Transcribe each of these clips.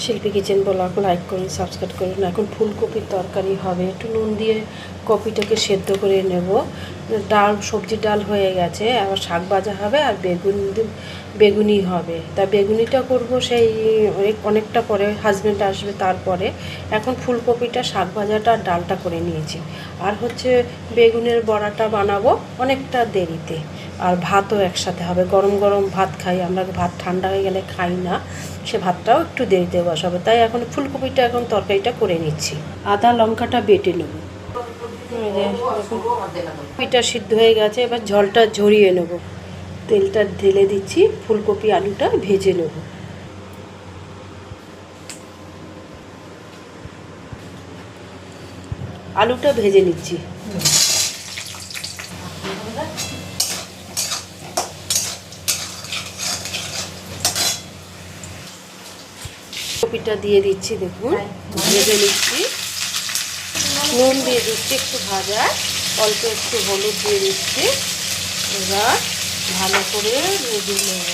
শিল্পী kitchen blog like করুন, subscribe করুন। এখন ফুলকপির তরকারি হবে। একটু নুন দিয়ে কপিটাকে সেদ্ধ করে নেব। ডাল, সবজির ডাল হয়ে গেছে, আবার শাক ভাজা হবে আর বেগুনি হবে। তা বেগুনিটা করব সেই অনেকটা পরে, হাজব্যান্ড আসবে তারপরে। এখন ফুলকপিটা, শাক ভাজাটা আর ডালটা করে নিয়েছি। আর হচ্ছে বেগুনের বড়াটা বানাবো অনেকটা দেরিতে। আর ভাতও একসাথে হবে, গরম গরম ভাত খাই আমরা, ভাত ঠান্ডা হয়ে গেলে খাই না, সে ভাতটাও একটু দেরিতে বসাবো। তাই এখন ফুলকপিটা, এখন তরকারিটা করে নিচ্ছি। আদা লঙ্কাটা বেটে নেব। কপিটা সিদ্ধ হয়ে গেছে, এবার ঝোলটা ঝরিয়ে নেব। তেলটা ঢেলে দিচ্ছি, ফুলকপি আলুটা ভেজে নেব। আলুটা ভেজে নিচ্ছি। কপিটা দিয়ে দিচ্ছি, দেখুন ভেজে নিচ্ছি। নুন দিয়ে দিচ্ছি একটু ভাজা, অল্প একটু হলুদ দিয়ে দিচ্ছি। এবার ভালো করে ভেজে নেব,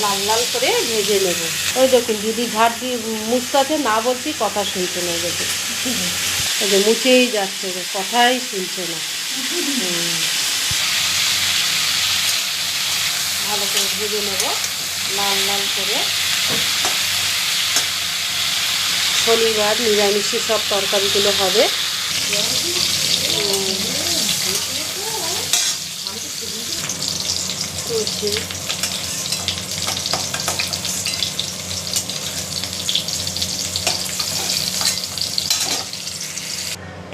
লাল লাল করে ভেজে নেব। ওই দেখুন দিদি ঝাড় দিয়ে মুছতে না বলছি, কথা শুনছে না। দেখুন ওই যে মুছেই যাচ্ছে, কথাই শুনছে না। ভালো করে ভেজে নেব, লাল লাল করে। শনিবার নিরামিষি সব তরকারিগুলো হবে।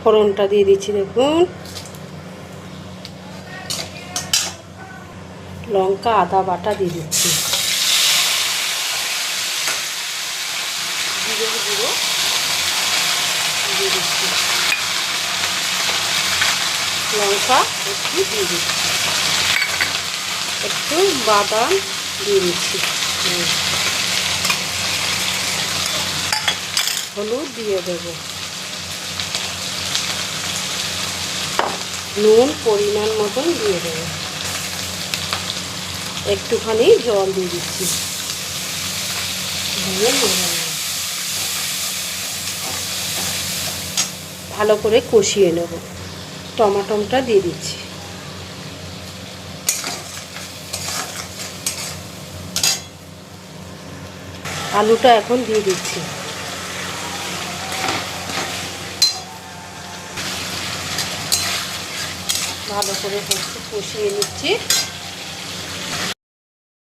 ফোড়নটা দিয়ে দিচ্ছি, দেখুন লঙ্কা আদা বাটা দিয়ে দিচ্ছি, জিরে গুঁড়ো দিয়ে দিচ্ছি, লঙ্কা একটু দিয়ে দিচ্ছি, একটু বাদাম দিয়ে দিচ্ছি, হলুদ দিয়ে দেবো, নুন পরিমাণ মতন দিয়ে দেবো, একটুখানি জল দিয়ে দিচ্ছি, ভালো করে কষিয়ে নেব। টমাটোটা দিয়ে দিচ্ছি, আলুটা এখন দিয়ে দিচ্ছি, ভালো করে কষিয়ে নিচ্ছি।